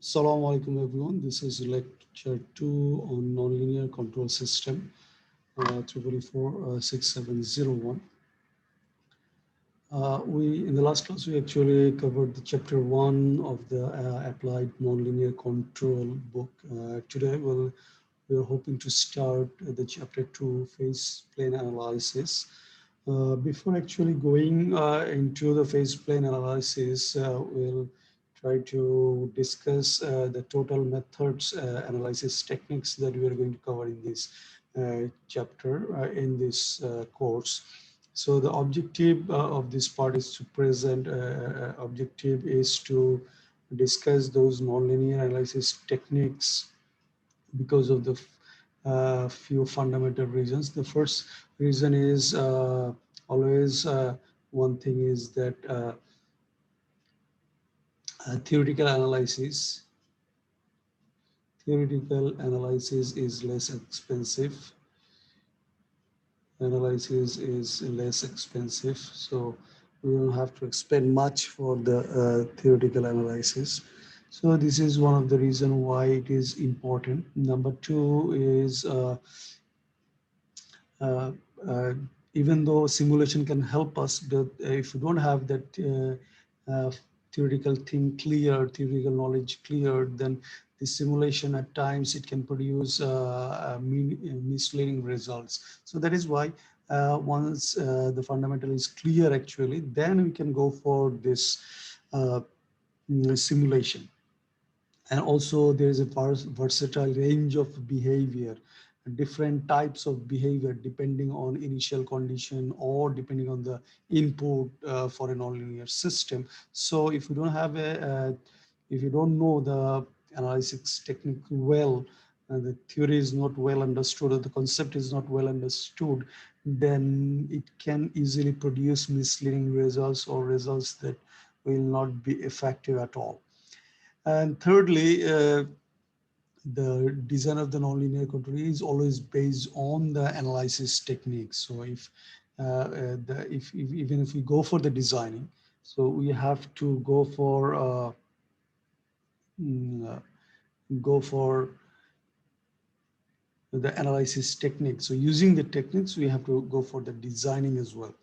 Assalamu alaikum everyone. This is lecture 2 on nonlinear control system 3446701. We in the last class we actually covered the chapter 1 of the applied nonlinear control book. Today we're hoping to start the chapter 2 phase plane analysis. Before actually going into the phase plane analysis, we'll try to discuss the total methods analysis techniques that we are going to cover in this chapter in this course. So the objective of this part is to present, objective is to discuss those nonlinear analysis techniques because of the few fundamental reasons. The first reason is always one thing is that theoretical analysis is less expensive. So we don't have to expend much for the theoretical analysis. So this is one of the reasons why it is important. Number two is uh, uh, even though simulation can help us, but if you don't have that theoretical knowledge cleared, then the simulation at times it can produce misleading results. So that is why once the fundamental is clear, actually, then we can go for this simulation. And also there is a versatile range of behavior, different types of behavior depending on initial condition or depending on the input for a nonlinear system. So if you don't have if you don't know the analysis technique well, the theory is not well understood or the concept is not well understood, then it can easily produce misleading results or results that will not be effective at all. And thirdly, the design of the nonlinear control is always based on the analysis techniques. So even if we go for the designing, so we have to mm, uh, go for the analysis technique. So using the techniques, we have to go for the designing as well.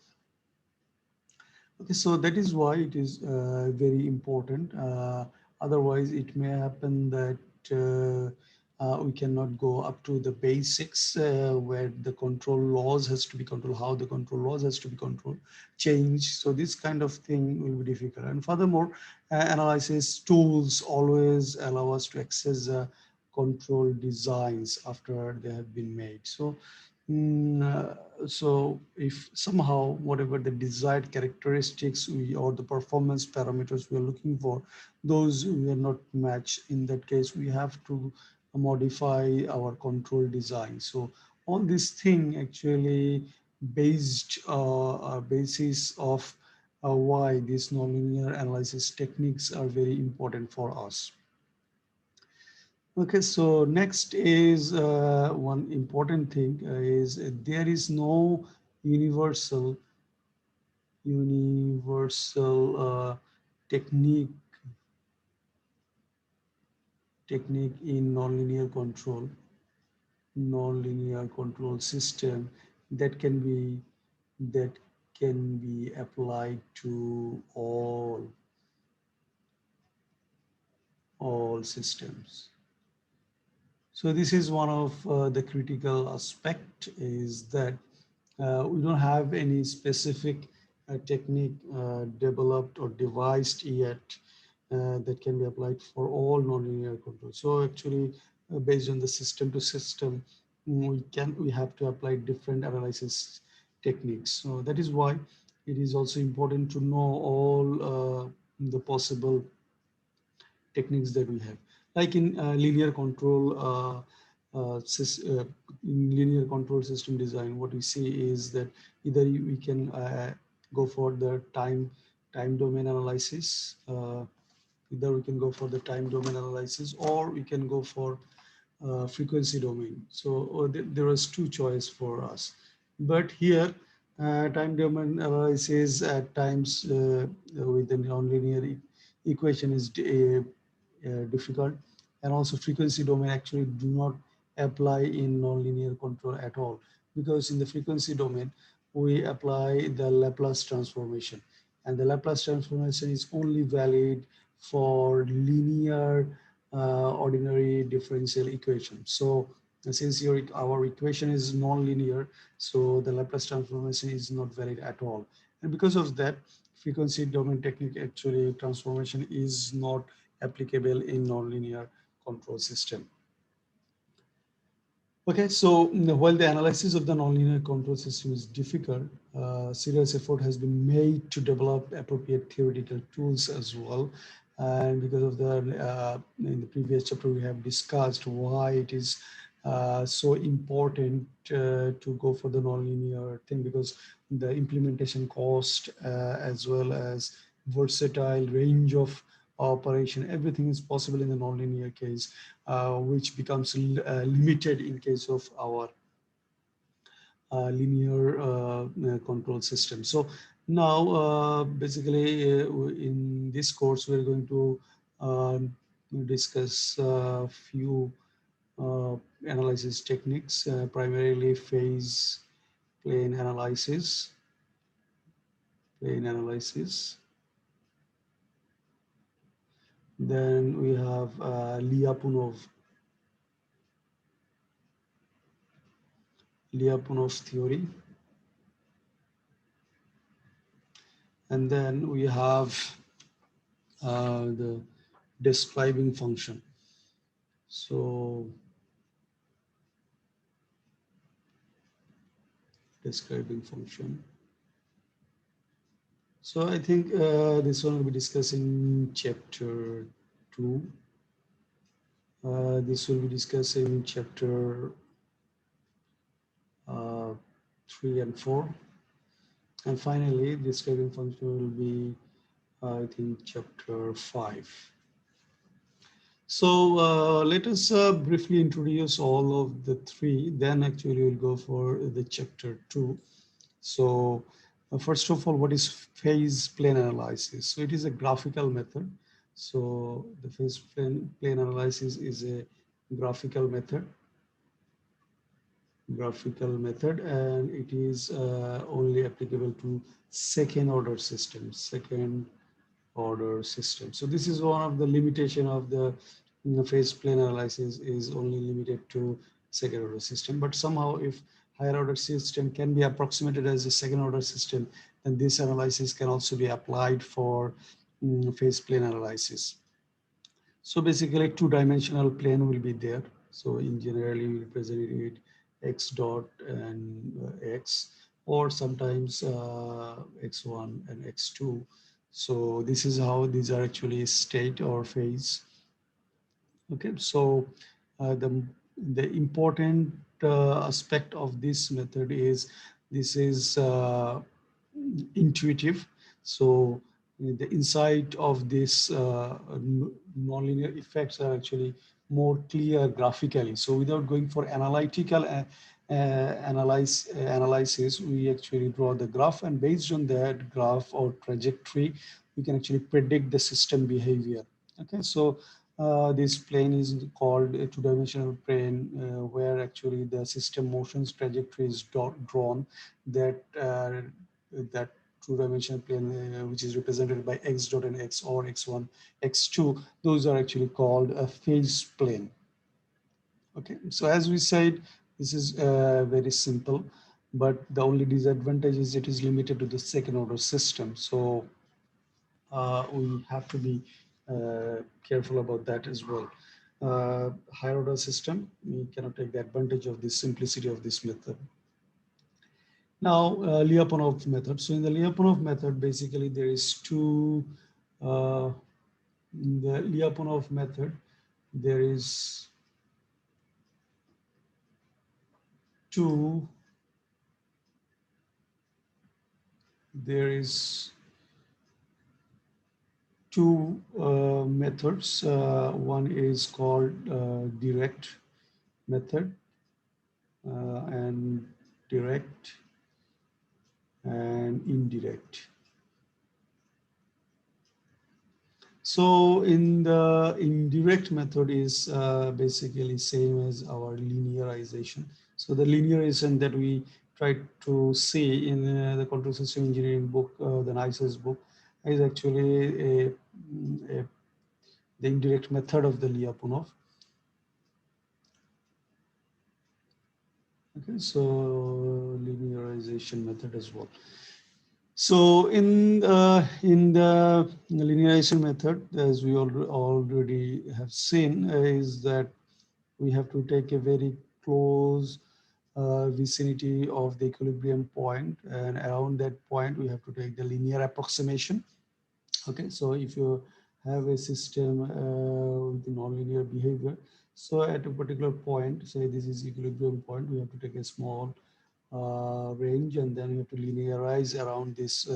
Okay, so that is why it is very important. Otherwise, it may happen that we cannot go up to the basics where the control laws has to be controlled, how the control laws has to be controlled, change. So this kind of thing will be difficult. And furthermore, analysis tools always allow us to access control designs after they have been made. So if somehow whatever the desired characteristics or the performance parameters we are looking for, those we are not matched, in that case we have to modify our control design. So all this thing actually basis of why these nonlinear analysis techniques are very important for us. Okay, so next is one important thing is there is no universal universal technique in nonlinear control system that can be applied to all systems. So this is one of the critical aspect, is that we don't have any specific technique developed or devised yet that can be applied for all nonlinear control. So actually, based on the system to system, we have to apply different analysis techniques. So that is why it is also important to know all the possible techniques that we have. Like in linear control, in linear control system design, what we see is that either we can go for the time domain analysis, either we can go for the time domain analysis, or we can go for frequency domain. So there was two choice for us. But here, time domain analysis at times with the nonlinear equation is difficult. And also frequency domain actually do not apply in nonlinear control at all, because in the frequency domain we apply the Laplace transformation, and the Laplace transformation is only valid for linear ordinary differential equation. So since our equation is non-linear, so the Laplace transformation is not valid at all. And because of that, frequency domain technique actually transformation is not applicable in nonlinear control system. Okay, so while the analysis of the nonlinear control system is difficult, serious effort has been made to develop appropriate theoretical tools as well. And because of in the previous chapter, we have discussed why it is so important to go for the nonlinear thing, because the implementation cost as well as versatile range of operation, everything is possible in the nonlinear case, which becomes limited in case of our linear control system. So now basically in this course we're going to discuss a few uh, analysis techniques, primarily phase plane analysis, plane analysis. Then we have Lyapunov theory. And then we have the describing function. So describing function. So I think this one will be discussing chapter 2. This will be discussing chapter 3 and 4. And finally, describing function will be, I think, chapter 5. So let us briefly introduce all of the three, then actually we'll go for the chapter 2. So first of all, what is phase plane analysis? So it is a graphical method. So the phase plane analysis is a graphical method, and it is only applicable to second order systems, So this is one of the limitation of the phase plane analysis, is only limited to second order system. But somehow if higher order system can be approximated as a second order system, then this analysis can also be applied for phase plane analysis. So basically two-dimensional plane will be there. So in generally we represent it x dot and x, or sometimes x1 and x2. So this is how these are actually state or phase. Okay, so the important aspect of this method is this is intuitive. So the insight of this nonlinear effects are actually more clear graphically. So without going for analytical analysis, we actually draw the graph, and based on that graph or trajectory, we can actually predict the system behavior. Okay, so this plane is called a two-dimensional plane, where actually the system motion's trajectory is drawn. That two-dimensional plane, which is represented by x dot and x, or x1, x2, those are actually called a phase plane. Okay, so as we said, this is very simple, but the only disadvantage is it is limited to the second order system. So we have to be careful about that as well. Higher order system, we cannot take the advantage of the simplicity of this method. Now, Lyapunov method. So in the Lyapunov method, basically there is two, in the Lyapunov method, there is two, there is two methods. One is called direct method and direct and indirect. So in the indirect method is basically same as our linearization. So the linearization that we try to see in the control system engineering book, the NICE's book, is actually the indirect method of the Lyapunov. Okay, so linearization method as well. So in the linearization method, as we already have seen, is that we have to take a very close vicinity of the equilibrium point, and around that point we have to take the linear approximation. Okay, so if you have a system with nonlinear behavior, so at a particular point, say this is equilibrium point, we have to take a small range, and then we have to linearize around this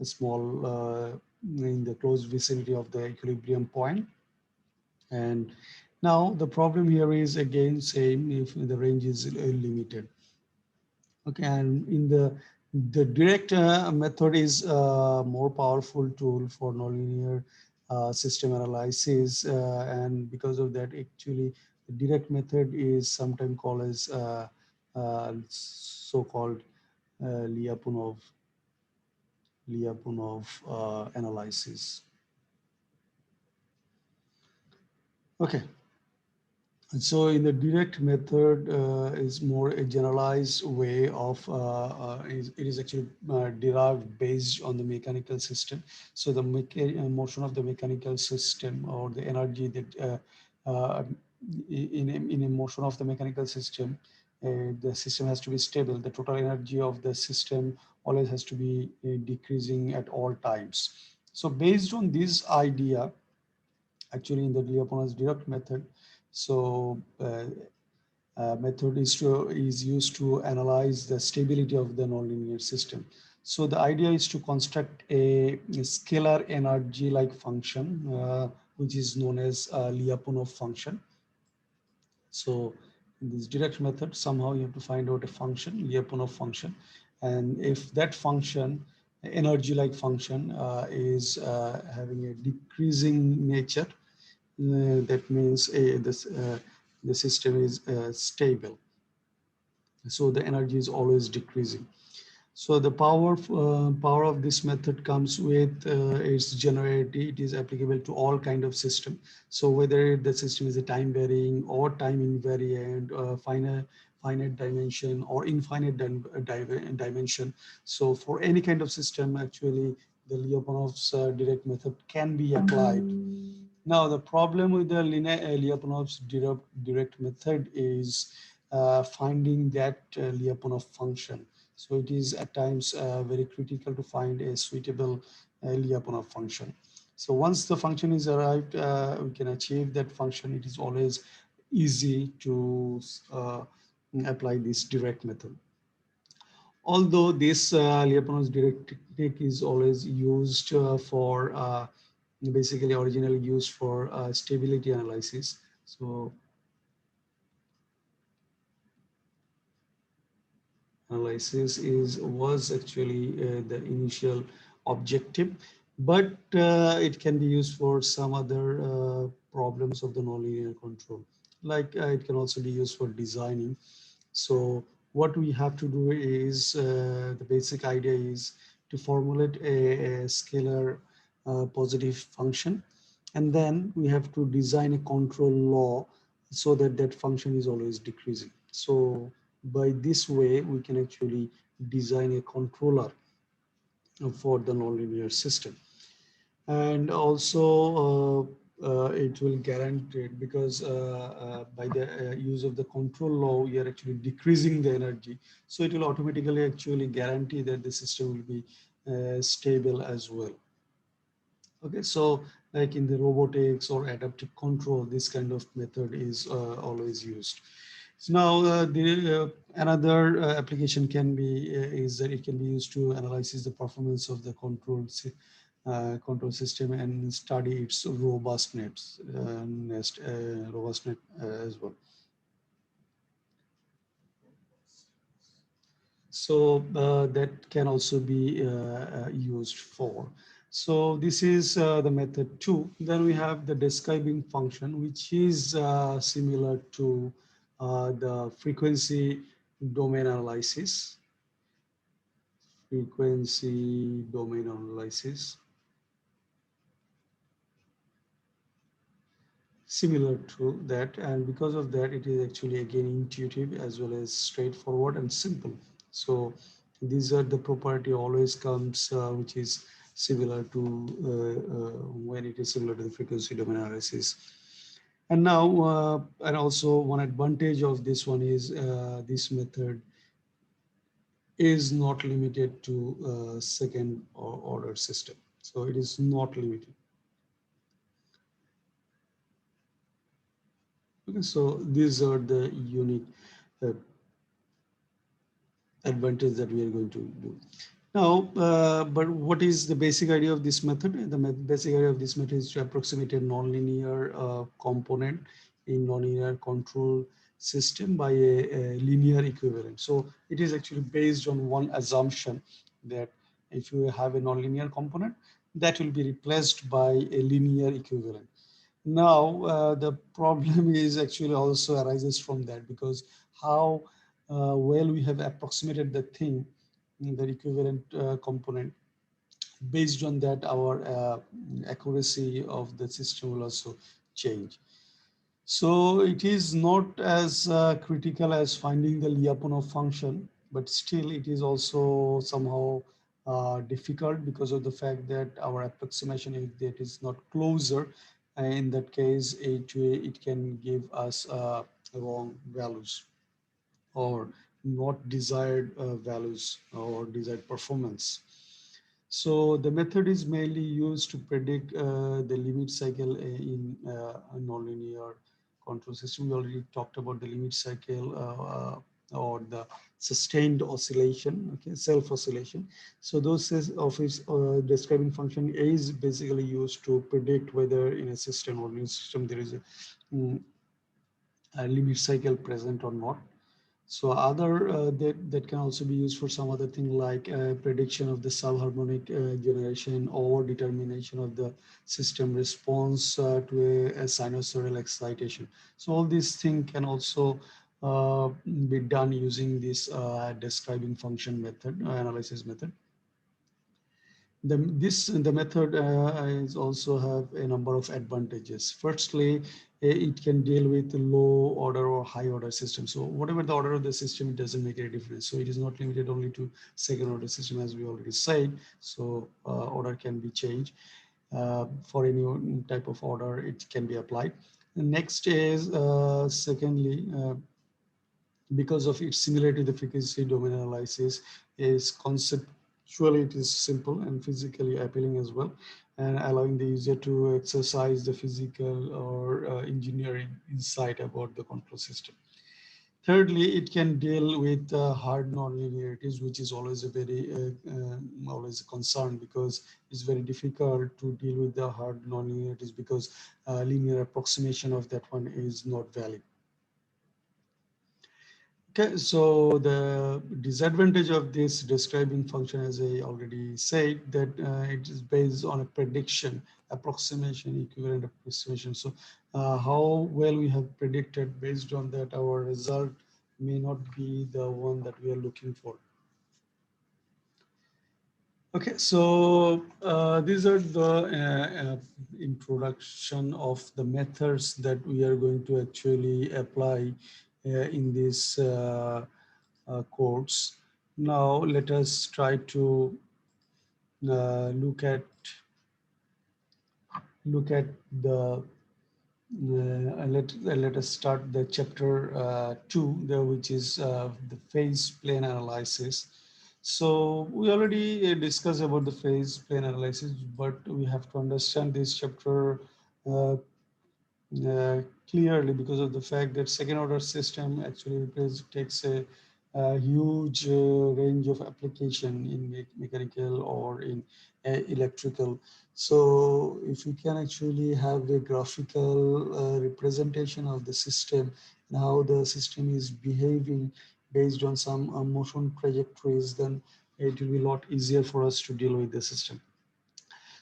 small in the close vicinity of the equilibrium point. And now the problem here is again same if the range is limited. Okay, and in the direct method is a more powerful tool for nonlinear system analysis, and because of that, actually, the direct method is sometimes called as so-called Lyapunov analysis. Okay, and so in the direct method is more a generalized way of, it is actually derived based on the mechanical system. So the motion of the mechanical system, or the energy that in a motion of the mechanical system, the system has to be stable. The total energy of the system always has to be decreasing at all times. So based on this idea, actually in the Lyapunov direct method, so method is used to analyze the stability of the nonlinear system. So the idea is to construct a scalar energy like function, which is known as Lyapunov function. So in this direct method, somehow you have to find out a function, Lyapunov function, and if that function, energy like function, is having a decreasing nature, that means the system is stable. So the energy is always decreasing. So the power of this method comes with its generality. It is applicable to all kind of system. So whether the system is a time varying or time invariant, finite dimension or infinite dimension. So for any kind of system, actually, the Lyapunov's direct method can be applied. Now, the problem with the Lyapunov's direct method is finding that Lyapunov function. So it is at times very critical to find a suitable Lyapunov function. So once the function is arrived, we can achieve that function. It is always easy to apply this direct method. Although this Lyapunov's direct technique is always used for basically originally used for stability analysis. So analysis was actually the initial objective, but it can be used for some other problems of the nonlinear control. Like it can also be used for designing. So what we have to do is the basic idea is to formulate a scalar positive function, and then we have to design a control law so that that function is always decreasing. So by this way, we can actually design a controller for the nonlinear system. And also it will guarantee it because by the use of the control law, we are actually decreasing the energy. So it will automatically actually guarantee that the system will be stable as well. Okay, so like in the robotics or adaptive control, this kind of method is always used. So now another application can be is that it can be used to analyze the performance of the control system and study its robustness as well. So that can also be used for. So this is the method 2. Then we have the describing function, which is similar to the frequency domain analysis. Frequency domain analysis. Similar to that, and because of that it is actually again intuitive as well as straightforward and simple. So these are the property always comes which is similar to when it is similar to the frequency domain analysis. And now and also one advantage of this one is this method is not limited to second order system. So it is not limited. Okay, so these are the unique uh, advantage that we are going to do. Now, but what is the basic idea of this method? The basic idea of this method is to approximate a nonlinear component in nonlinear control system by a linear equivalent. So it is actually based on one assumption that if you have a nonlinear component, that will be replaced by a linear equivalent. Now, the problem is actually also arises from that, because how well we have approximated the thing, the equivalent component. Based on that, our accuracy of the system will also change. So it is not as critical as finding the Lyapunov function, but still it is also somehow difficult because of the fact that our approximation, if that is not closer, in that case it can give us wrong values or not desired values or desired performance. So the method is mainly used to predict the limit cycle in a nonlinear control system. We already talked about the limit cycle or the sustained oscillation, okay, self oscillation. So those office describing function is basically used to predict whether in a system or in a system there is mm, a limit cycle present or not. So other that can also be used for some other thing like prediction of the subharmonic generation or determination of the system response to a sinusoidal excitation. So all these things can also be done using this describing function method, analysis method. The method is also have a number of advantages. Firstly, it can deal with low order or high order system. So whatever the order of the system, it doesn't make any difference. So it is not limited only to second order system, as we already said. So order can be changed for any type of order. It can be applied. The next is secondly. Because of its similarity to the frequency domain analysis, is conceptually it is simple and physically appealing as well, and allowing the user to exercise the physical or engineering insight about the control system. Thirdly, it can deal with hard non-linearities, which is always a very always a concern, because it's very difficult to deal with the hard non-linearities because linear approximation of that one is not valid. Okay, so the disadvantage of this describing function, as I already said, that it is based on a prediction, approximation, equivalent approximation. So how well we have predicted, based on that, our result may not be the one that we are looking for. Okay, so these are the introduction of the methods that we are going to actually apply in this course. Now let us try to look at the let us start the chapter 2 there, which is the phase plane analysis. So we already discussed about the phase plane analysis, but we have to understand this chapter uh, uh, clearly, because of the fact that second order system actually takes a huge range of application in mechanical or in electrical. So if you can actually have a graphical representation of the system and how the system is behaving based on some motion trajectories, then it will be a lot easier for us to deal with the system.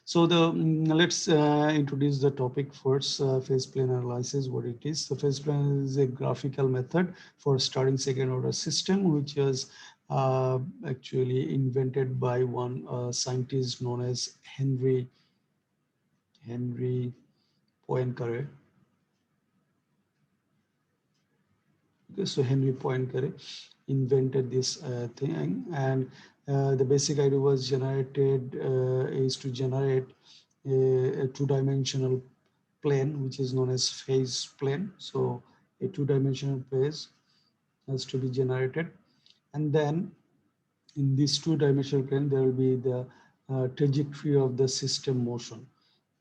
So let's introduce the topic first. Phase plane analysis, what it is. The phase plane is a graphical method for studying second order system, which was actually invented by one scientist known as Henry Poincaré. Okay, so Henry Poincaré invented this thing, and the basic idea was is to generate a two-dimensional plane, which is known as phase plane. So a two-dimensional phase has to be generated, and then in this two-dimensional plane there will be the trajectory of the system motion.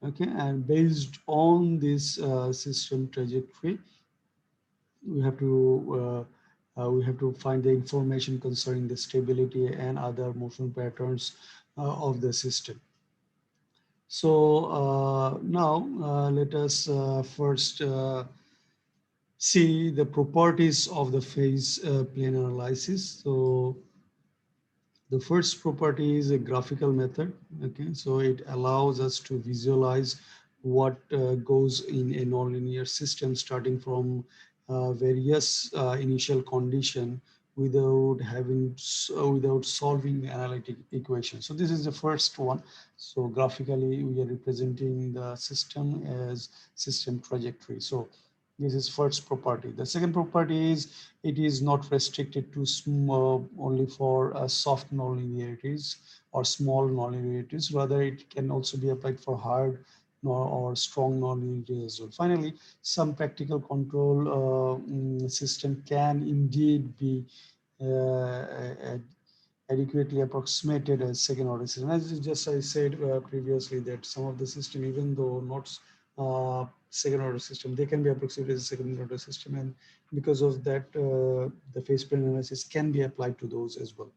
Okay, and based on this system trajectory, we have to find the information concerning the stability and other motion patterns of the system. So now let us first see the properties of the phase plane analysis. So the first property is a graphical method. Okay, so it allows us to visualize what goes in a nonlinear system, starting from various initial condition without without solving the analytic equation. So this is the first one. So graphically, we are representing the system as system trajectory. So this is first property. The second property is it is not restricted to small, only for soft nonlinearities or small nonlinearities. Rather, it can also be applied for hard or strong nonlinearity as well. Finally, some practical control system can indeed be uh, adequately approximated as second order system. As just I said previously, that some of the system, even though not second order system, they can be approximated as a second order system, and because of that, the phase plane analysis can be applied to those as well.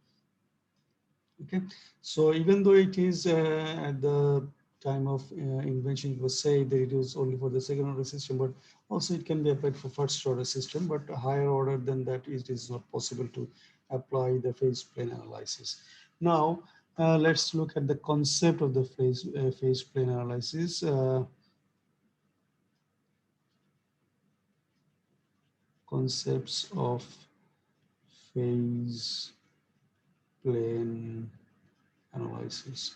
Okay, so even though it is at the time of invention, it was said that it was only for the second order system, but also it can be applied for first order system, but higher order than that, it is not possible to apply the phase plane analysis. Now, let's look at the concept of the phase plane analysis. Concepts of phase plane analysis.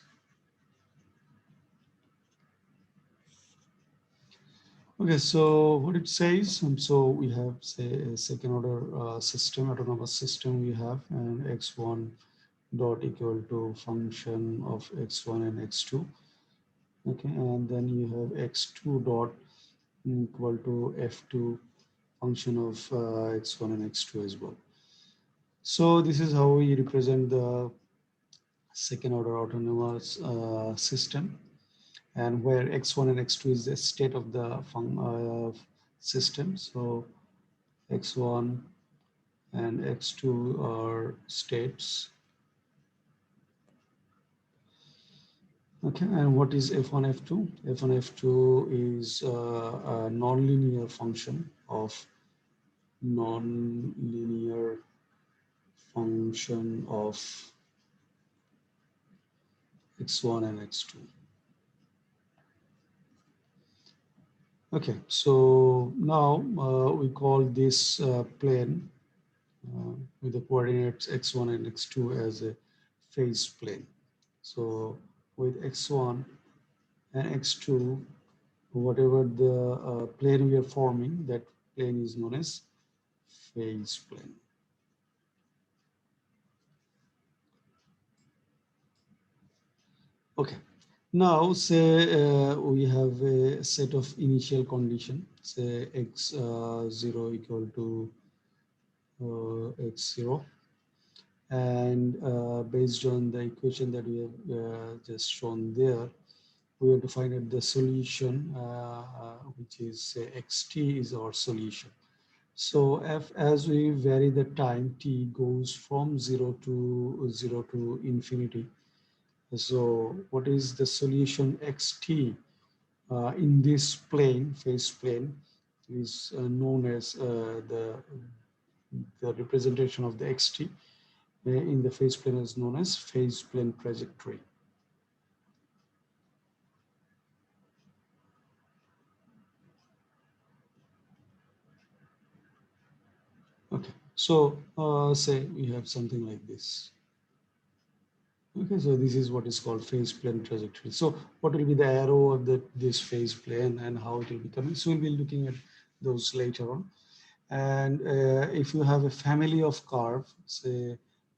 Okay, so what it says, so we have, say, a second order system, autonomous system we have, and x1 dot equal to function of x1 and x2. Okay, and then you have x2 dot equal to f2 function of x1 and x2 as well. So this is how we represent the second order autonomous system, and where x1 and x2 is the state of the system. So x1 and x2 are states. Okay, and what is f1, f2? F1, f2 is a nonlinear function of nonlinear function of x1 and x2. Okay, so now we call this plane with the coordinates x1 and x2 as a phase plane. So with x1 and x2, whatever the plane we are forming, that plane is known as phase plane. Okay, now say we have a set of initial condition, say x0 equal to x0, and based on the equation that we have just shown there, we have to find out the solution, which is xt is our solution. So as we vary the time, t goes from 0 to infinity. So what is the solution xt in this plane, phase plane, is known as the representation of the xt in the phase plane is known as phase plane trajectory. So say we have something like this. Okay, so this is what is called phase plane trajectory. So what will be the arrow of this phase plane and how it will be coming? So we'll be looking at those later on. And if you have a family of curve, say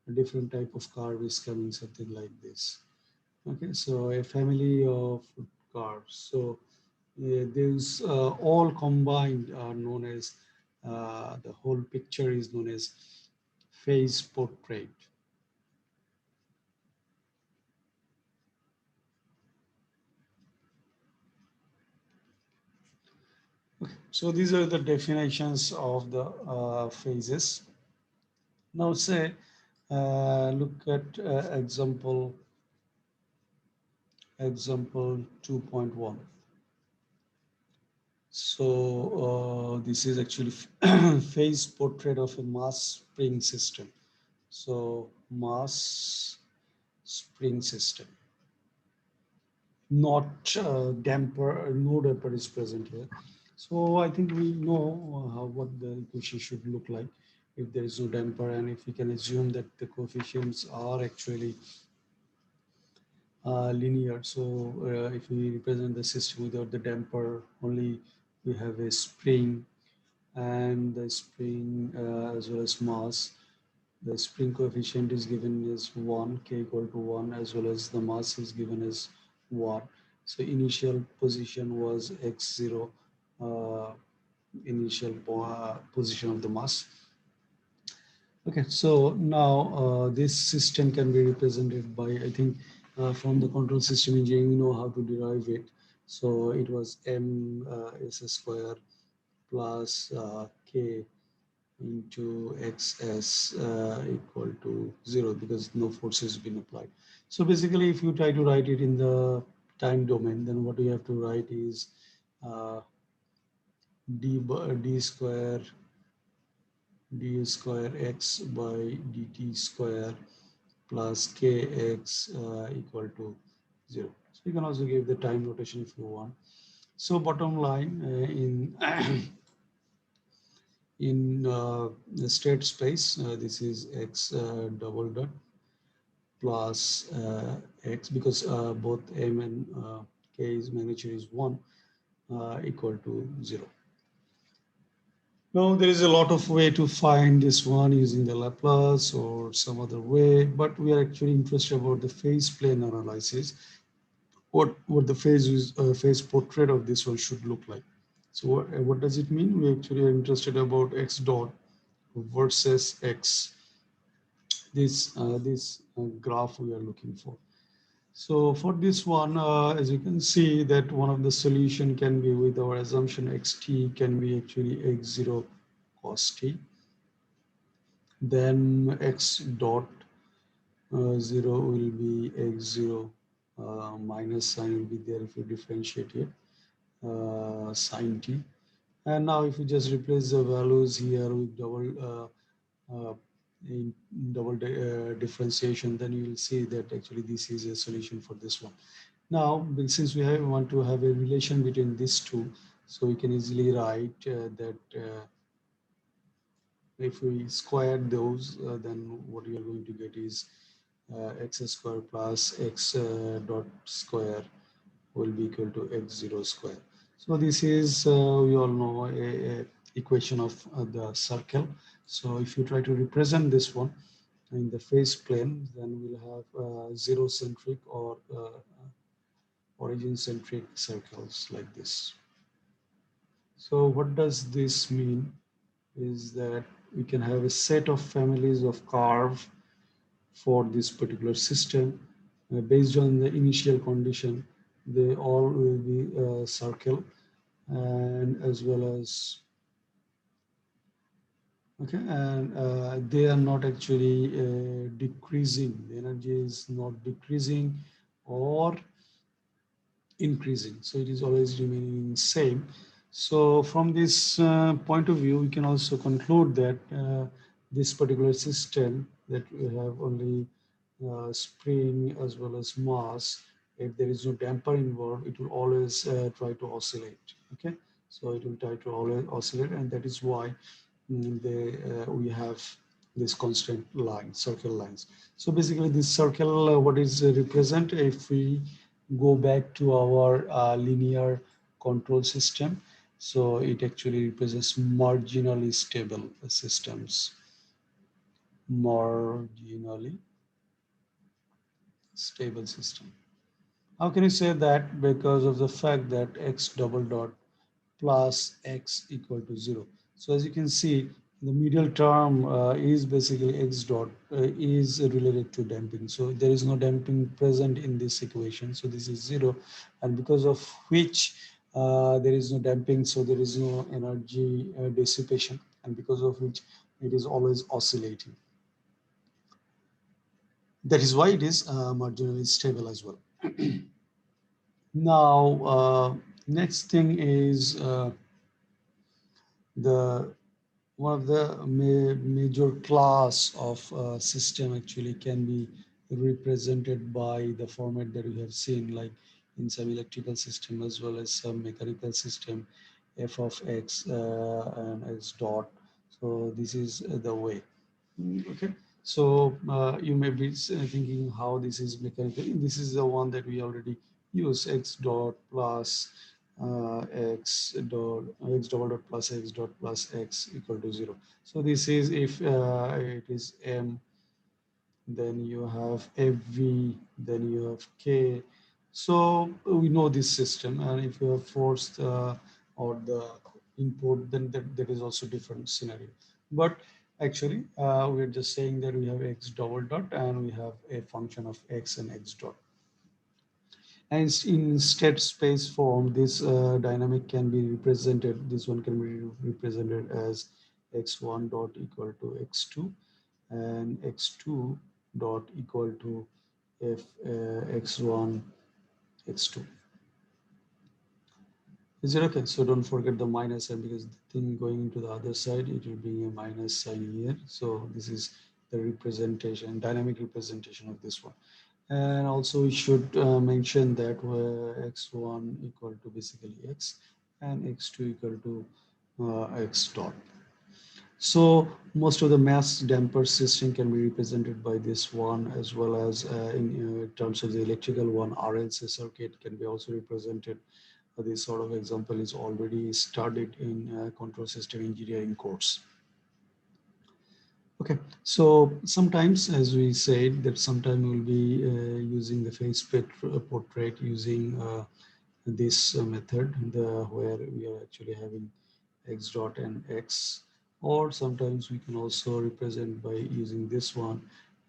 a different type of curve is coming something like this. Okay, so a family of curves. So these all combined are known as the whole picture is known as phase portrait. So these are the definitions of the phases. Now say, look at example 2.1. So this is actually phase portrait of a mass spring system. So mass spring system, not damper, no damper is present here. So I think we know how what the equation should look like if there is no damper, and if we can assume that the coefficients are actually linear. So if we represent the system without the damper, only we have a spring and the spring as well as mass. The spring coefficient is given as 1, k equal to 1, as well as the mass is given as 1. So initial position was x0, uh, initial position of the mass. Okay, so now this system can be represented by, I think, from the control system engineering, we know how to derive it. So it was m s square plus k into xs equal to 0 because no force has been applied. So basically, if you try to write it in the time domain, then what you have to write is uh, d square d square x by dt square plus kx equal to 0. So you can also give the time notation if you want. So bottom line in the state space, this is x double dot plus x because both m and k is magnitude is 1 equal to 0. Now there is a lot of way to find this one using the Laplace or some other way, but we are actually interested about the phase plane analysis. What the phase portrait of this one should look like. So what does it mean? We actually are interested about x dot versus x. This graph we are looking for. So for this one, as you can see that one of the solution can be with our assumption xt can be actually x0 cos t. Then x dot 0 will be x0 minus sign will be there if you differentiate it, sine t. And now if you just replace the values here with in differentiation, then you will see that actually this is a solution for this one. Now, since want to have a relation between these two, so we can easily write that if we square those, then what you are going to get is x square plus x dot square will be equal to x0 square. So this is, we all know, a equation of the circle. So if you try to represent this one in the phase plane, then we'll have zero centric or origin centric circles like this. So what does this mean is that we can have a set of families of curve for this particular system based on the initial condition. They all will be circle, and as well as okay, and they are not actually decreasing. The energy is not decreasing or increasing, so it is always remaining same. So from this point of view, we can also conclude that this particular system that we have only spring as well as mass, if there is no damper involved, it will always try to oscillate. Okay, so it will try to always oscillate, and that is why we have this constant line, circle lines. So basically this circle, what is represent, if we go back to our linear control system, so it actually represents marginally stable systems, marginally stable system. How can you say that? Because of the fact that x double dot plus x equal to 0. So as you can see, the middle term is basically x dot is related to damping. So there is no damping present in this equation. So this is 0. And because of which there is no damping, so there is no energy dissipation. And because of which it is always oscillating. That is why it is marginally stable as well. Now, next thing is the one of the major class of system actually can be represented by the format that we have seen, like in some electrical system as well as some mechanical system, f of x and x dot. So this is the way. Okay, so you may be thinking how this is mechanical. This is the one that we already use, x dot plus x double dot plus x dot plus x equal to 0. So this is if it is m, then you have fv, then you have k. So we know this system, and if you have forced or the input, then that is also different scenario. But actually we're just saying that we have x double dot and we have a function of x and x dot. And in state space form, this dynamic can be represented, this one can be represented as x1 dot equal to x2 and x2 dot equal to f x1 x2. Is it okay? So don't forget the minus sign, because the thing going into the other side, it will bring a minus sign here. So this is the representation, dynamic representation of this one. And also we should mention that x1 equal to basically x and x2 equal to x dot. So most of the mass damper system can be represented by this one, as well as in terms of the electrical one, RLC circuit can be also represented. This sort of example is already studied in control system engineering course. Okay, so sometimes, as we said, that sometime we'll be using the phase portrait using this method, where we are actually having x dot and x, or sometimes we can also represent by using this one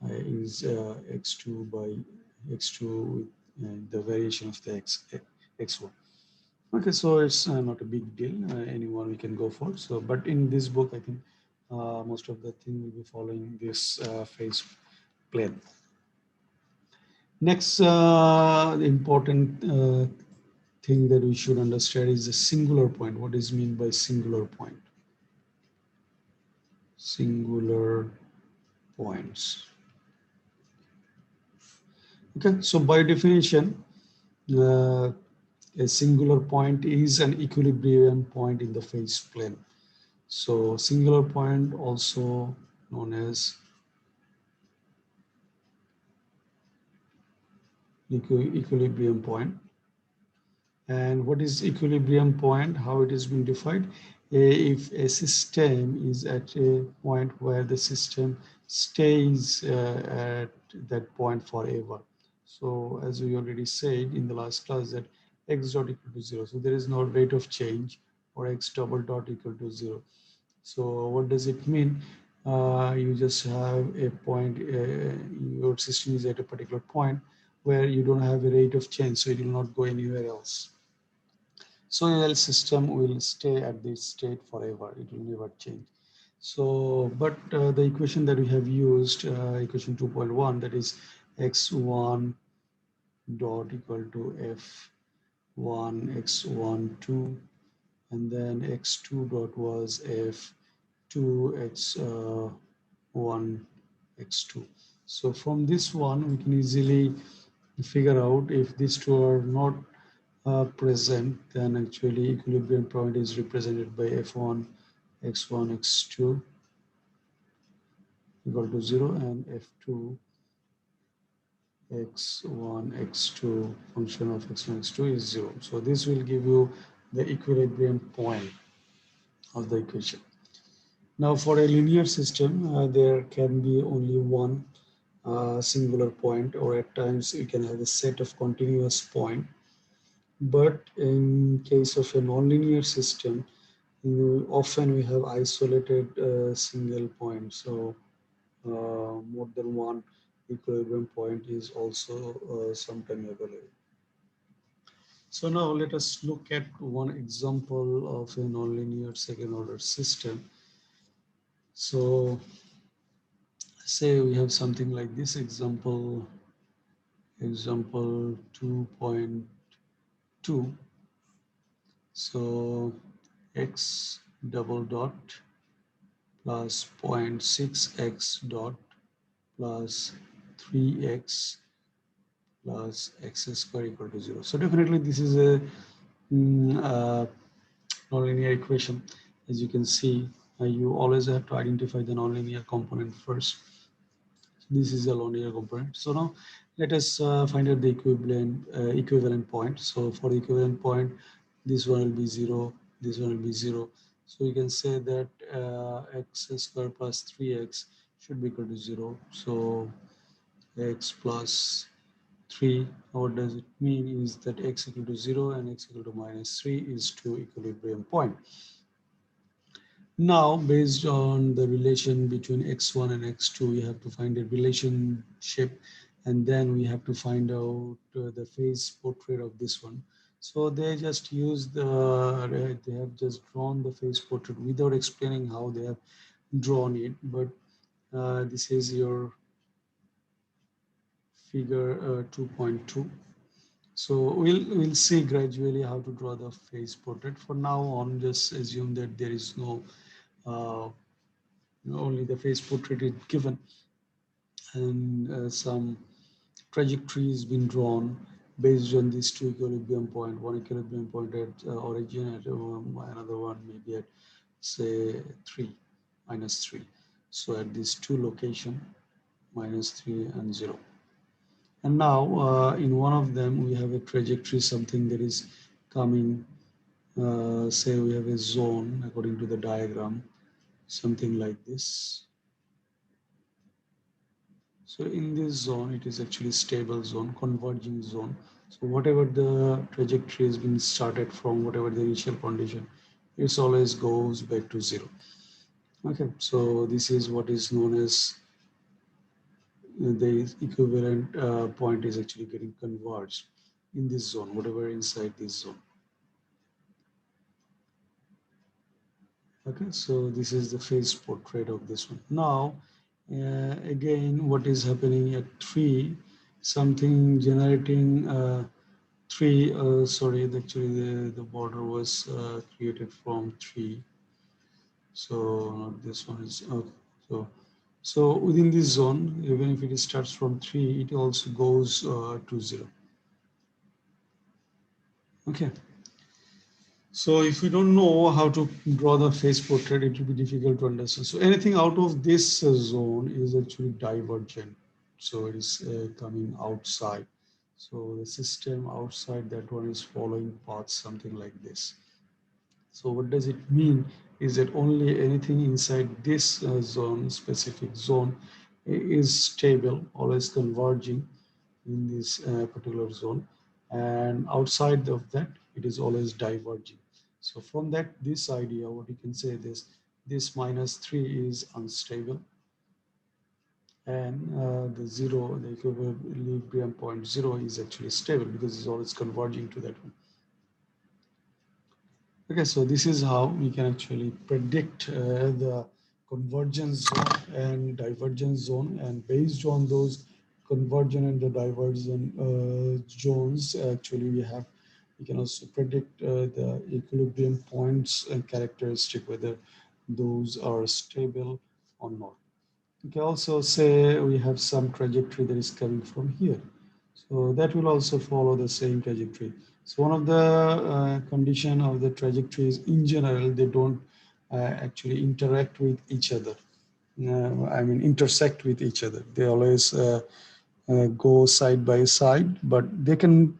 is x2 by x2 with the variation of the x1. Okay, so it's not a big deal. Anyone we can go for. So, but in this book, I think most of the thing will be following this phase plane. Next, important thing that we should understand is the singular point. What is mean by singular point? Singular points. Okay, so by definition, uh, a singular point is an equilibrium point in the phase plane. So singular point, also known as equilibrium point. And what is equilibrium point? How it has been defined? If a system is at a point where the system stays at that point forever. So as we already said in the last class, that x dot equal to 0. So there is no rate of change, or x double dot equal to 0. So what does it mean? You just have a point, your system is at a particular point where you don't have a rate of change, so it will not go anywhere else. So your system will stay at this state forever, it will never change. So, but the equation that we have used, equation 2.1, that is x1 dot equal to f1 x1 2, and then x2 dot was f2 x1 x2. So from this one we can easily figure out if these two are not present, then actually equilibrium point is represented by f1 x1, x2 equal to 0, and f2 x1, x2 function of x1, x2 is 0. So this will give you the equilibrium point of the equation. Now for a linear system, there can be only one singular point, or at times you can have a set of continuous points. But in case of a nonlinear system, often we have isolated single points. So more than one equilibrium point is also sometimes available. So now let us look at one example of a nonlinear second order system. So say we have something like this example 2.2. So x double dot plus 0.6x dot plus 3x plus x square equal to 0. So definitely this is a nonlinear equation. As you can see, you always have to identify the nonlinear component first. This is a linear component. So now let us find out the equivalent point. So for the equivalent point, this one will be 0, this one will be 0. So you can say that x square plus 3x should be equal to 0. So x plus 3, what does it mean is that x equal to 0 and x equal to minus 3 is two equilibrium point. Now, based on the relation between x1 and x2, we have to find a relationship, and then we have to find out the phase portrait of this one. So they just use they have just drawn the phase portrait without explaining how they have drawn it. But this is your figure 2.2. So we'll see gradually how to draw the phase portrait. For now on, just assume that there is no uh, only the phase portrait is given, and some trajectory has been drawn based on these two equilibrium point, one equilibrium point at origin, at another one maybe at say 3, minus 3. So at these two location, minus 3 and 0. And now in one of them we have a trajectory, something that is coming, say we have a zone according to the diagram, something like this. So in this zone, it is actually stable zone, converging zone. So whatever the trajectory has been started from, whatever the initial condition, it always goes back to 0. Okay, so this is what is known as the equivalent point is actually getting converged in this zone, whatever inside this zone. Okay, so this is the phase portrait of this one. Now, again, what is happening at 3, something generating 3, sorry, actually the border was created from 3. So not this one is, okay. So within this zone, even if it starts from 3, it also goes to 0. Okay. So if you don't know how to draw the phase portrait, it will be difficult to understand. So anything out of this zone is actually divergent. So it is coming outside. So the system outside that one is following path, something like this. So what does it mean is that only anything inside this zone, specific zone, is stable, always converging in this particular zone, and outside of that it is always diverging. So from that, this idea, what you can say this minus 3 is unstable, and the 0, the equilibrium point 0 is actually stable because it's always converging to that one. Okay, so this is how we can actually predict the convergence zone and divergence zone, and based on those convergent and the divergent zones, actually we can also predict the equilibrium points and characteristic, whether those are stable or not. We can also say we have some trajectory that is coming from here. So that will also follow the same trajectory. So one of the condition of the trajectory is, in general, they don't actually interact with each other. I mean, intersect with each other. They always go side by side, but they can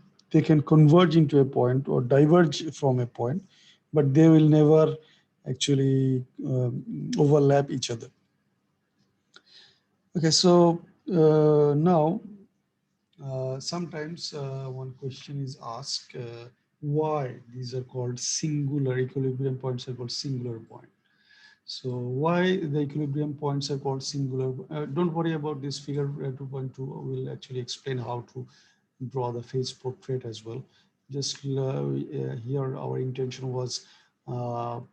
converge into a point or diverge from a point, but they will never actually overlap each other. Okay, so now sometimes one question is asked, why these are called singular equilibrium points are called singular point. So why the equilibrium points are called singular? Don't worry about this figure 2.2. We'll actually explain how to draw the phase portrait as well. Just here our intention was to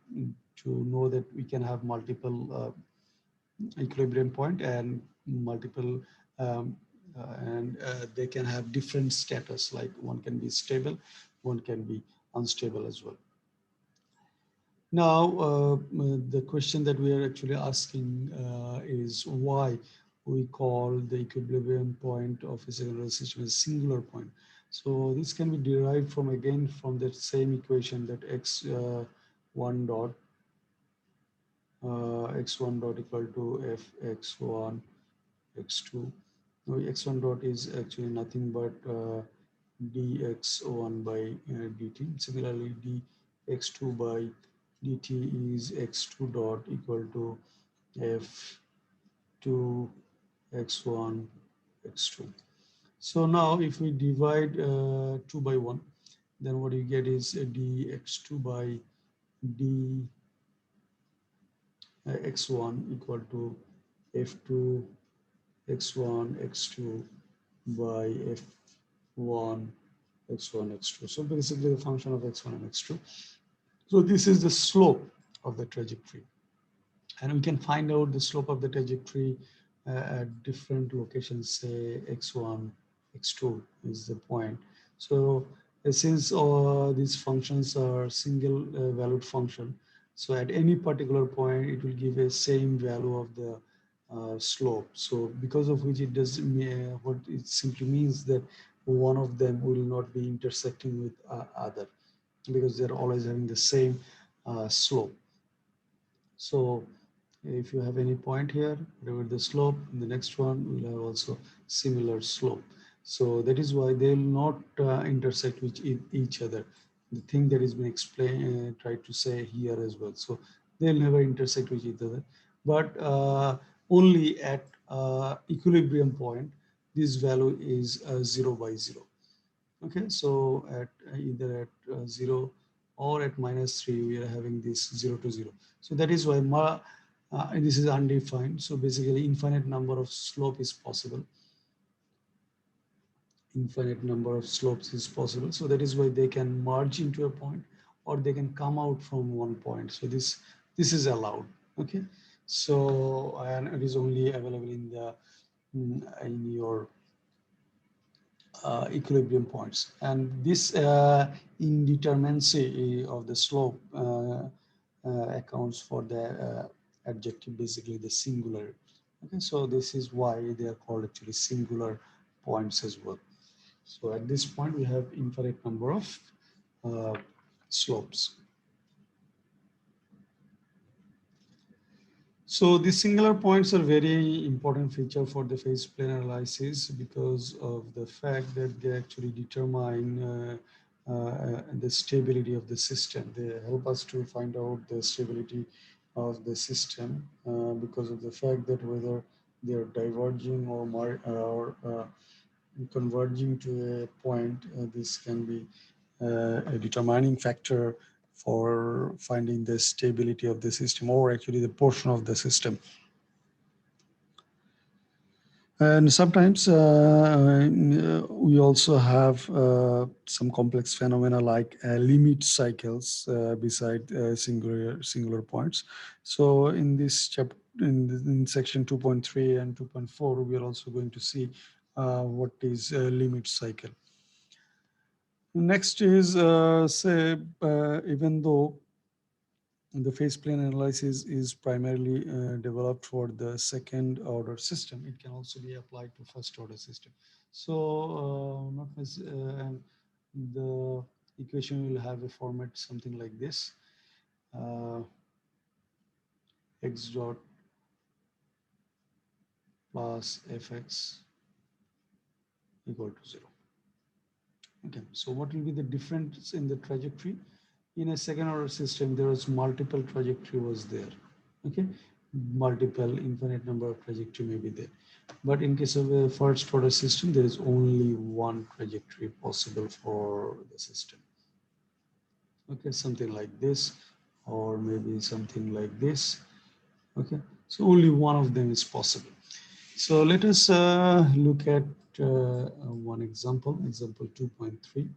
know that we can have multiple equilibrium point and multiple they can have different status, like one can be stable, one can be unstable as well. Now, the question that we are actually asking is why we call the equilibrium point of a secondary system a singular point. So this can be derived from, again, from that same equation, that x1 dot x1 dot equal to f x1 x2. Now x1 dot is actually nothing but dx1 by dt. Similarly, dx2 by dt is x2 dot equal to f2 x1 x2. So now if we divide 2 by 1, then what you get is dx2 by dx1 equal to f2 x1 x2 by f1 x1 x2. So basically the function of x1 and x2. So this is the slope of the trajectory, and we can find out the slope of the trajectory at different locations. Say x1 x2 is the point. So since these functions are single valued function, so at any particular point it will give a same value of the slope. So because of which it does what it simply means that one of them will not be intersecting with other, because they're always having the same slope. So if you have any point here, whatever the slope, the next one will have also similar slope. So that is why they will not intersect with each other. The thing that is been explained, tried to say here as well. So they'll never intersect with each other, but only at equilibrium point, this value is 0 by 0. Okay, so at either at 0 or at -3, we are having this 0 to 0. So that is why this is undefined. So basically infinite number of slope is possible. Infinite number of slopes is possible. So that is why they can merge into a point, or they can come out from one point. So this is allowed. Okay, so and it is only available in the in your equilibrium points, and this indeterminacy of the slope accounts for the adjective, basically the singular. Okay, so this is why they are called actually singular points as well. So at this point we have infinite number of uh, slopes. So the singular points are very important feature for the phase plane analysis, because of the fact that they actually determine the stability of the system. They help us to find out the stability of the system because of the fact that whether they are diverging or converging to a point, this can be a determining factor for finding the stability of the system, or actually the portion of the system. And sometimes we also have some complex phenomena like limit cycles beside singular points. So in this chapter, in section 2.3 and 2.4, we are also going to see what is a limit cycle. Next is say even though the phase plane analysis is primarily developed for the second order system, it can also be applied to first order system. So not the equation will have a format something like this. x dot plus fx equal to 0. Okay, so what will be the difference in the trajectory? In a second order system, there was multiple trajectory was there. Okay, multiple infinite number of trajectory may be there. But in case of a first order system, there is only one trajectory possible for the system. Okay, something like this, or maybe something like this. Okay, so only one of them is possible. So let us look at one example, example 2.3.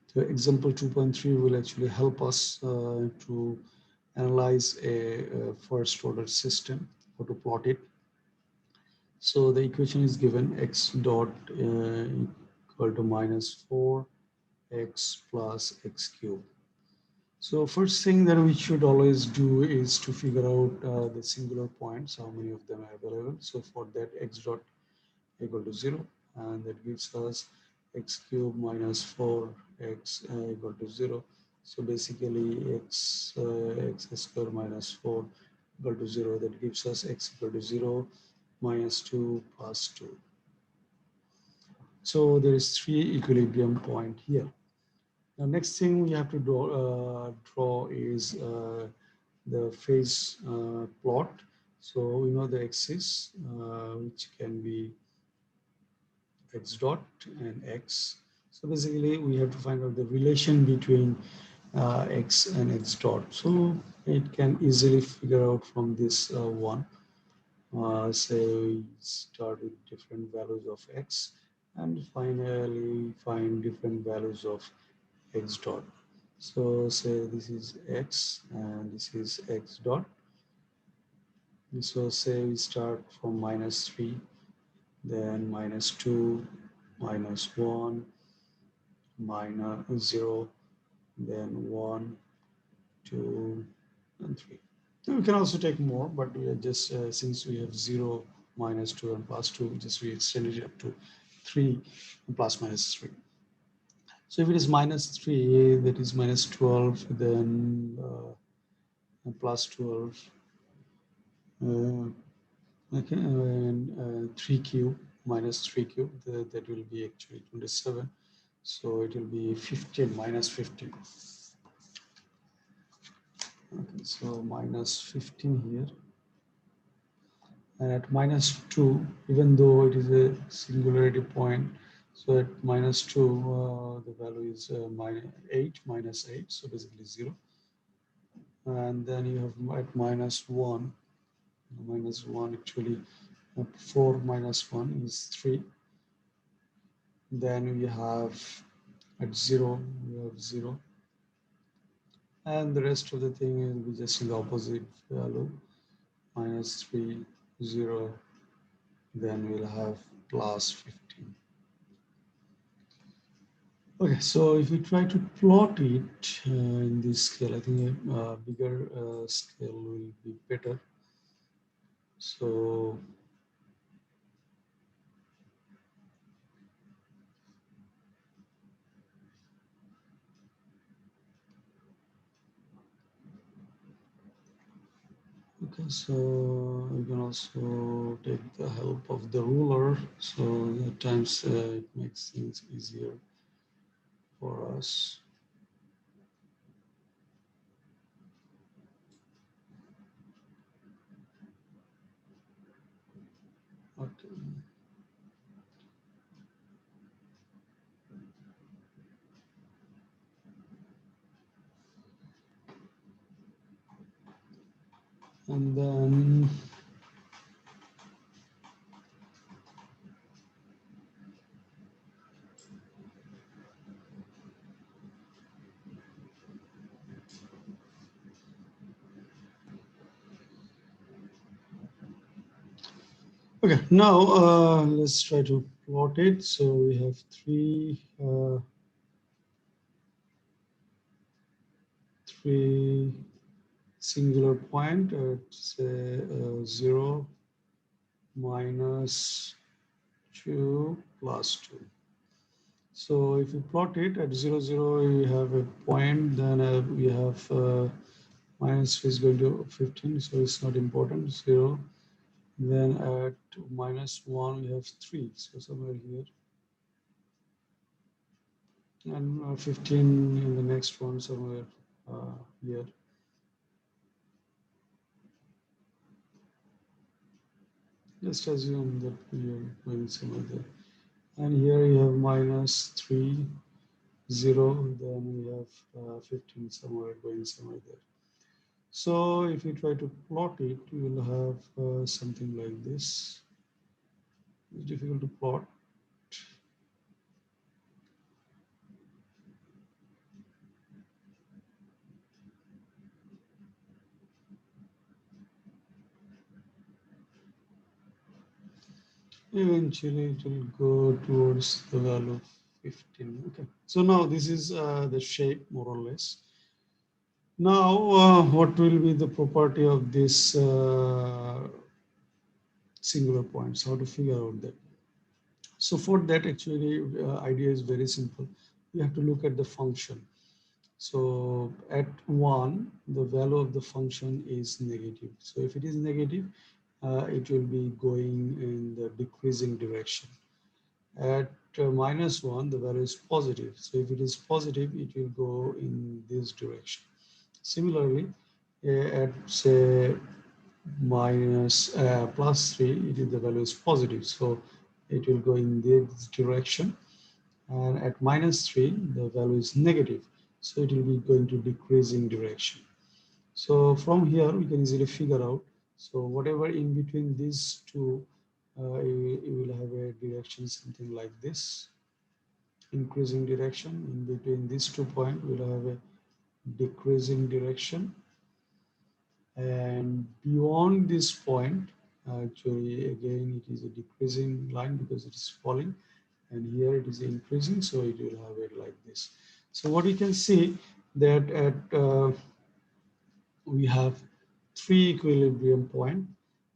So example 2.3 will actually help us to analyze a first order system or to plot it. So the equation is given x dot equal to minus 4x plus x cube. So first thing that we should always do is to figure out the singular points, how many of them are available. So for that, x dot equal to 0, and that gives us x cube minus 4x equal to 0. So basically x square minus 4 equal to 0, that gives us x equal to 0 minus 2 plus 2. So there is 3 equilibrium point here. Now next thing we have to draw is the phase plot. So we know the axis which can be x dot and x. So basically we have to find out the relation between x and x dot. So it can easily figure out from this one. Say we start with different values of x and finally find different values of x dot. So say this is x and this is x dot. So say we start from minus 3, then minus 2, minus 1, minus 0, then 1, 2, and 3. And we can also take more, but we are just since we have 0, minus 2, and plus 2, just we extended it up to 3 and plus minus 3. So if it is minus 3, that is minus 12, then plus 12. Okay, and 3 cube minus 3 cube, that will be actually 27. So it will be 15 minus 15. Okay, so minus 15 here. And at minus 2, even though it is a singularity point, so at minus 2, the value is minus 8, minus 8, so basically 0. And then you have at minus 1 actually, 4 minus 1 is 3. Then we have at 0, we have 0. And the rest of the thing will be just in the opposite value, minus 3, 0. Then we'll have plus 15. Okay, so if we try to plot it in this scale, I think a bigger scale will be better. So okay, so you can also take the help of the ruler. So at times it makes things easier for us. Okay. And then okay, now let's try to plot it. So we have three singular point at say 0, minus 2, plus 2. So if you plot it at 0, 0, we have a point, then we have minus is going to 15, so it's not important, 0. Then at minus 1, we have 3, so somewhere here. And 15 in the next one, somewhere here. Just assume that we are going somewhere there. And here you have minus 3, 0, then we have 15 somewhere going somewhere there. So if you try to plot it, you will have something like this. It's difficult to plot. Eventually it will go towards the value of 15. Okay. So now this is the shape more or less. Now what will be the property of this singular points? How to figure out that? So for that actually idea is very simple. You have to look at the function. So at 1, the value of the function is negative. So if it is negative, it will be going in the decreasing direction. At minus 1, the value is positive. So if it is positive, it will go in this direction. Similarly, at say minus plus 3, the value is positive. So it will go in this direction. And at minus 3, the value is negative. So it will be going to decreasing direction. So from here, we can easily figure out. So whatever in between these two, you will have a direction something like this, increasing direction. In between these 2 points, we'll have a decreasing direction. And beyond this point, actually, again, it is a decreasing line because it is falling. And here it is increasing, so it will have it like this. So what you can see that at we have 3 equilibrium point.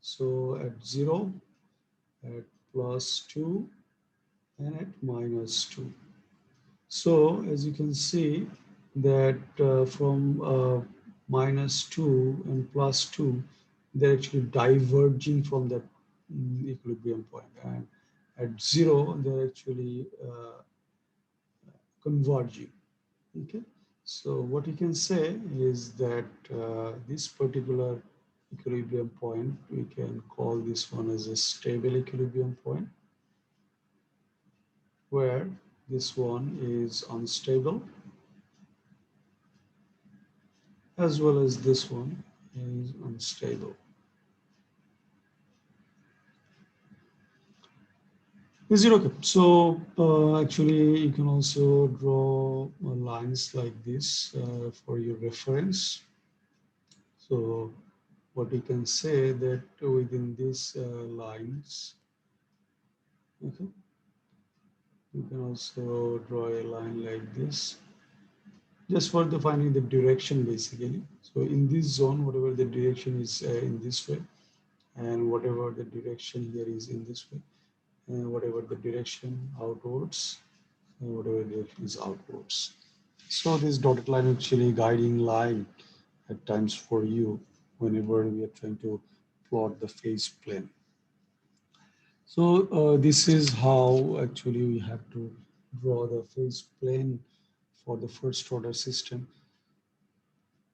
So at 0, at plus 2, and at minus 2. So as you can see that from minus 2 and plus 2, they're actually diverging from that equilibrium point. And at 0, they're actually converging. Okay, so what you can say is that this particular equilibrium point, we can call this one as a stable equilibrium point, where this one is unstable, as well as this one is unstable. Is it okay? So actually, you can also draw lines like this for your reference. So what we can say that within these lines, okay, you can also draw a line like this, just for defining the direction basically. So in this zone, whatever the direction is in this way, and whatever the direction here is in this way, and whatever the direction outwards, and whatever direction is outwards. So this dotted line actually guiding line at times for you whenever we are trying to plot the phase plane. So this is how actually we have to draw the phase plane for the first order system.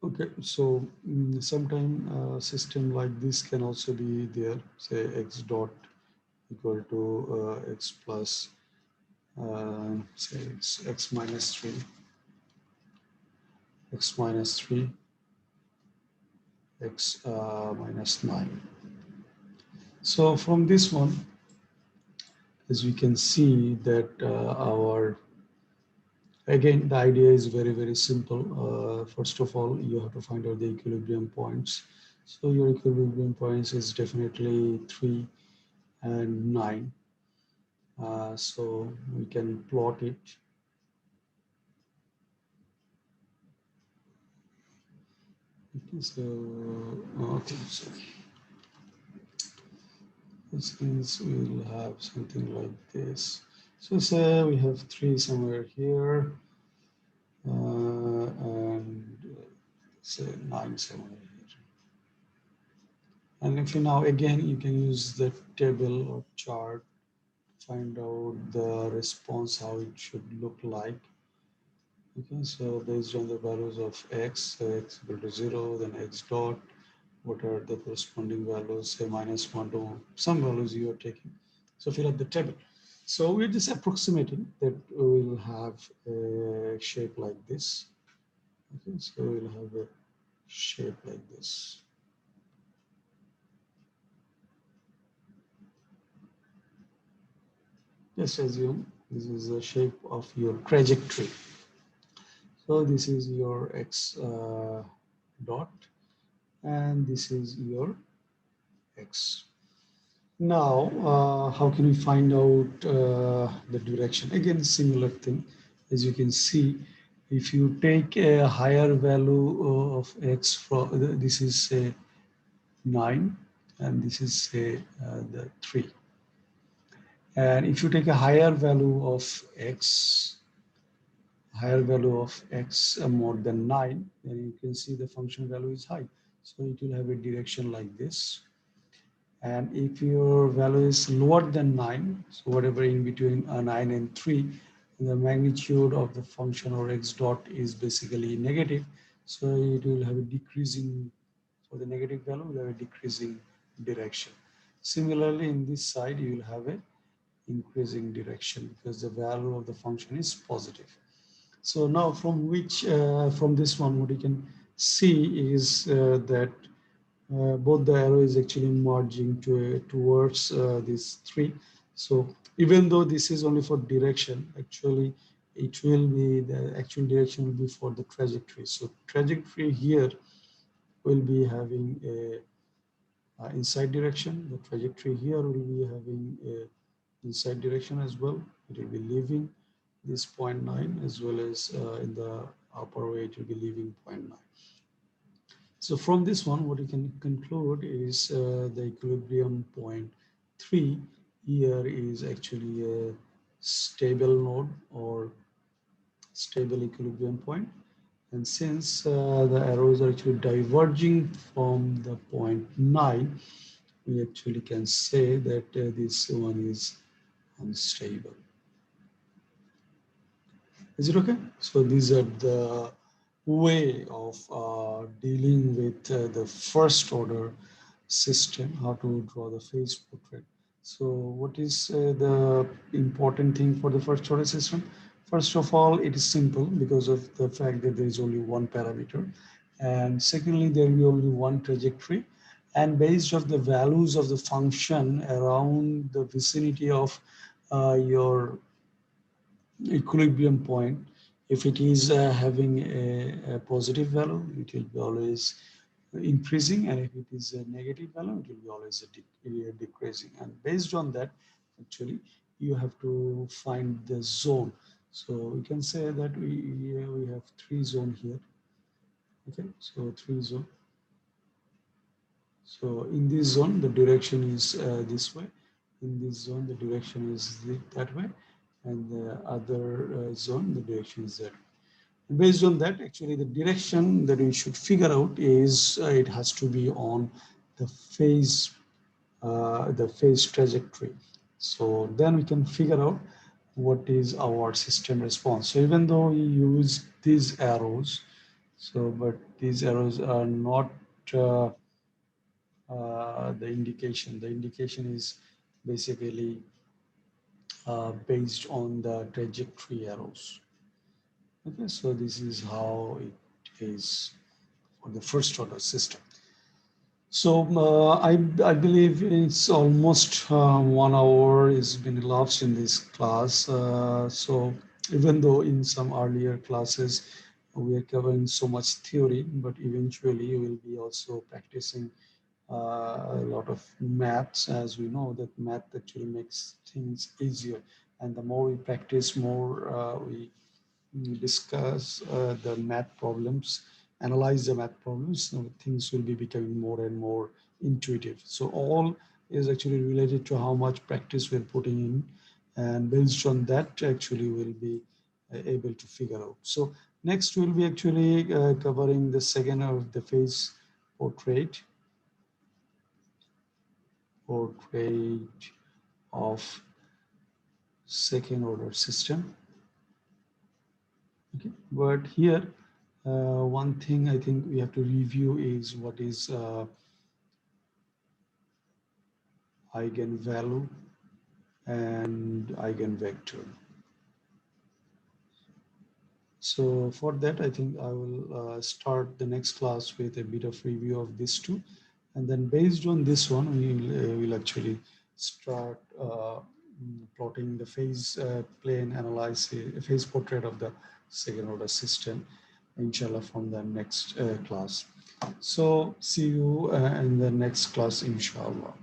Okay, so sometime system like this can also be there, say x dot equal to x plus, say it's x minus 3, x minus 3, x minus 9. So from this one, as we can see that our, again, the idea is very, very simple. First of all, you have to find out the equilibrium points. So your equilibrium points is definitely 3 and 9. So we can plot it. Okay, so, okay, so this means we'll have something like this. So say we have 3 somewhere here, and say 9 somewhere here. And if you now again you can use the table or chart to find out the response, how it should look like. Okay, so based on the values of x, so x equal to 0, then x dot, what are the corresponding values, say -1 to some values you are taking. So fill up the table. So we're just approximating that we'll have a shape like this. Okay, so we'll have a shape like this. Just assume this is the shape of your trajectory. So this is your x dot, and this is your x. Now, how can we find out the direction? Again, similar thing. As you can see, if you take a higher value of x from this is say 9, and this is say the 3. And if you take a higher value of x more than 9, then you can see the function value is high. So it will have a direction like this. And if your value is lower than 9, so whatever in between 9 and 3, the magnitude of the function or x dot is basically negative. So it will have a decreasing, for the negative value will have a decreasing direction. Similarly, in this side, you will have a increasing direction because the value of the function is positive. So now from this one, what you can see is that both the arrow is actually merging towards these 3. So even though this is only for direction, actually it will be the actual direction will be for the trajectory. So trajectory here will be having a inside direction. The trajectory here will be having a inside direction as well. It will be leaving this point 9, as well as in the upper way it will be leaving point 9. So from this one, what you can conclude is the equilibrium point 3 here is actually a stable node or stable equilibrium point. And since the arrows are actually diverging from the point 9, we actually can say that this one is unstable. Is it okay? So these are the way of dealing with the first order system, how to draw the phase portrait. So what is the important thing for the first order system? First of all, it is simple because of the fact that there is only one parameter. And secondly, there will be only one trajectory. And based on the values of the function around the vicinity of your equilibrium point, if it is having a positive value, it will be always increasing, and if it is a negative value, it will be always a decreasing. And based on that, actually you have to find the zone. So we can say that we have 3 zone here. Okay, so 3 zone. So in this zone the direction is this way, in this zone the direction is that way, and the other zone the direction is that way. Based on that, actually the direction that we should figure out is it has to be on the phase trajectory. So then we can figure out what is our system response. So even though we use these arrows, so but these arrows are not uh, the indication. The indication is basically based on the trajectory arrows. Okay, so this is how it is for the first order system. So I believe it's almost 1 hour has been elapsed in this class. So even though in some earlier classes we are covering so much theory, but eventually we will be also practicing a lot of maths, as we know that math actually makes things easier. And the more we practice, more we discuss the math problems, analyze the math problems, things will be becoming more and more intuitive. So all is actually related to how much practice we're putting in and based on that actually we'll be able to figure out. So next we'll be actually covering the second of the phase portrait of second order system. Okay, but here one thing I think we have to review is what is eigenvalue and eigenvector. So for that, I think I will start the next class with a bit of review of these two. And then based on this one, we will actually start plotting the phase plane analysis, phase portrait of the second order system, inshallah, from the next class. So see you in the next class, inshallah.